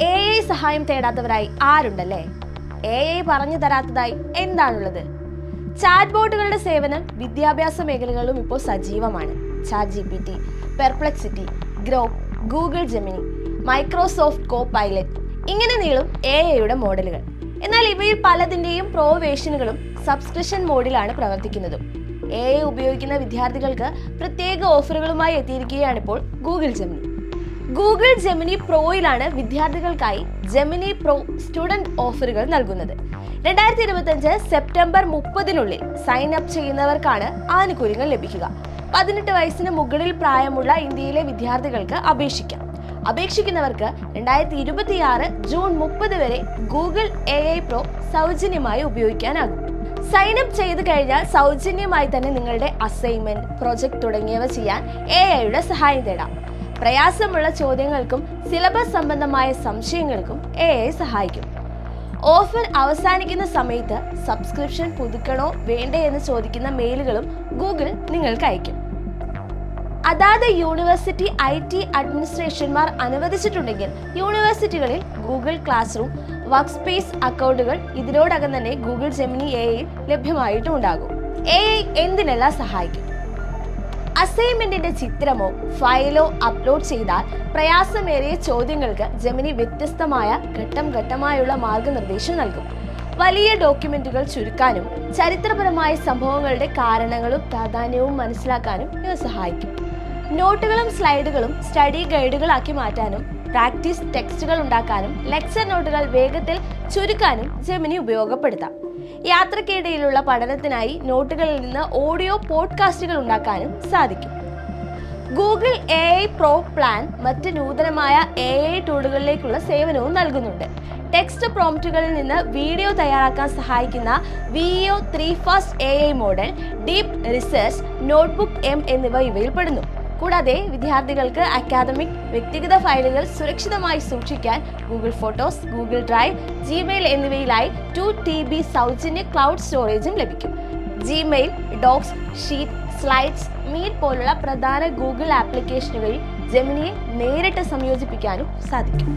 AI സഹായം തേടാത്തവരായി ആരുണ്ടല്ലേ? AI പറഞ്ഞു തരാത്തതായി എന്താണുള്ളത്? ചാറ്റ് ബോട്ടുകളുടെ സേവനം വിദ്യാഭ്യാസ മേഖലകളിലും ഇപ്പോൾ സജീവമാണ്. ChatGPT, Perplexity, Grok, Google Gemini, Microsoft Copilot ഇങ്ങനെ നീളും AIയുടെ മോഡലുകൾ. എന്നാൽ ഇവയിൽ പലതിൻ്റെയും പ്രോ വേർഷനുകളും സബ്സ്ക്രിപ്ഷൻ മോഡിലാണ് പ്രവർത്തിക്കുന്നതും. AI ഉപയോഗിക്കുന്ന വിദ്യാർത്ഥികൾക്ക് പ്രത്യേക ഓഫറുകളുമായി എത്തിയിരിക്കുകയാണിപ്പോൾ ഗൂഗിൾ ജെമിനി. ഗൂഗിൾ ജെമിനി പ്രോയിലാണ് വിദ്യാർത്ഥികൾക്കായി ജെമിനി പ്രോ സ്റ്റുഡന്റ് ഓഫറുകൾ നൽകുന്നത്. 2025 സെപ്റ്റംബർ 30-നുള്ളിൽ സൈൻ അപ്പ് ചെയ്യുന്നവർക്കാണ് ആനുകൂല്യങ്ങൾ ലഭിക്കുക. 18 വയസ്സിന് മുകളിൽ പ്രായമുള്ള ഇന്ത്യയിലെ വിദ്യാർത്ഥികൾക്ക് അപേക്ഷിക്കാം. അപേക്ഷിക്കുന്നവർക്ക് 2026 ജൂൺ 30 വരെ ഗൂഗിൾ AI പ്രോ സൗജന്യമായി ഉപയോഗിക്കാനാകും. സൈൻ അപ്പ് ചെയ്ത് കഴിഞ്ഞാൽ സൗജന്യമായി തന്നെ നിങ്ങളുടെ അസൈൻമെന്റ്, പ്രൊജക്ട് തുടങ്ങിയവ ചെയ്യാൻ AIയുടെ സഹായം തേടാം. പ്രയാസമുള്ള ചോദ്യങ്ങൾക്കും സിലബസ് സംബന്ധമായ സംശയങ്ങൾക്കും AI സഹായിക്കും. ഓഫർ അവസാനിക്കുന്ന സമയത്ത് സബ്സ്ക്രിപ്ഷൻ പുതുക്കണോ വേണ്ടേ എന്ന് ചോദിക്കുന്ന മെയിലുകളും ഗൂഗിൾ നിങ്ങൾക്ക് അയക്കും. അതാത് യൂണിവേഴ്സിറ്റി IT അഡ്മിനിസ്ട്രേഷന്മാർ അനുവദിച്ചിട്ടുണ്ടെങ്കിൽ യൂണിവേഴ്സിറ്റികളിൽ Google classroom, workspace അക്കൗണ്ടുകൾ ഇതിനോടകം തന്നെ ഗൂഗിൾ ജെമിനി AI ലഭ്യമായിട്ടും ഉണ്ടാകും. AI എന്തിനെല്ലാം സഹായിക്കും? അസൈൻമെന്റിന്റെ ചിത്രമോ ഫയലോ അപ്ലോഡ് ചെയ്താൽ പ്രയാസമേറിയ ചോദ്യങ്ങൾക്ക് ജെമിനി വ്യത്യസ്തമായ ഘട്ടം ഘട്ടമായുള്ള മാർഗനിർദ്ദേശം നൽകും. വലിയ ഡോക്യുമെന്റുകൾ ചുരുക്കാനും ചരിത്രപരമായ സംഭവങ്ങളുടെ കാരണങ്ങളും പ്രാധാന്യവും മനസ്സിലാക്കാനും ഇവ സഹായിക്കും. നോട്ടുകളും സ്ലൈഡുകളും സ്റ്റഡി ഗൈഡുകളാക്കി മാറ്റാനും പ്രാക്ടീസ് ടെക്സ്റ്റുകൾ ഉണ്ടാക്കാനും ലെക്ചർ നോട്ടുകൾ വേഗത്തിൽ ചുരുക്കാനും ജെമിനി ഉപയോഗപ്പെടുത്താം. യാത്രക്കിടയിലുള്ള പഠനത്തിനായി നോട്ടുകളിൽ നിന്ന് ഓഡിയോ പോഡ്കാസ്റ്റുകൾ ഉണ്ടാക്കാനും സാധിക്കും. ഗൂഗിൾ AI പ്രോ പ്ലാൻ മറ്റ് നൂതനമായ AI ടൂളുകളിലേക്കുള്ള സേവനവും നൽകുന്നുണ്ട്. ടെക്സ്റ്റ് പ്രോംപ്റ്റുകളിൽ നിന്ന് വീഡിയോ തയ്യാറാക്കാൻ സഹായിക്കുന്ന VEO 3 Fast AI model, deep research, notebook M എന്നിവ ഇവയിൽ പെടുന്നു. കൂടാതെ വിദ്യാർത്ഥികൾക്ക് അക്കാദമിക് വ്യക്തിഗത ഫയലുകൾ സുരക്ഷിതമായി സൂക്ഷിക്കാൻ Google Photos, Google Drive, Gmail എന്നിവയിലായി 2 TB സൗജന്യ ക്ലൗഡ് സ്റ്റോറേജും ലഭിക്കും. Gmail, Docs, sheet, slides, Meet പോലുള്ള പ്രധാന ഗൂഗിൾ ആപ്ലിക്കേഷനുകളിൽ ജെമിനിയെ നേരിട്ട് സംയോജിപ്പിക്കാനും സാധിക്കും.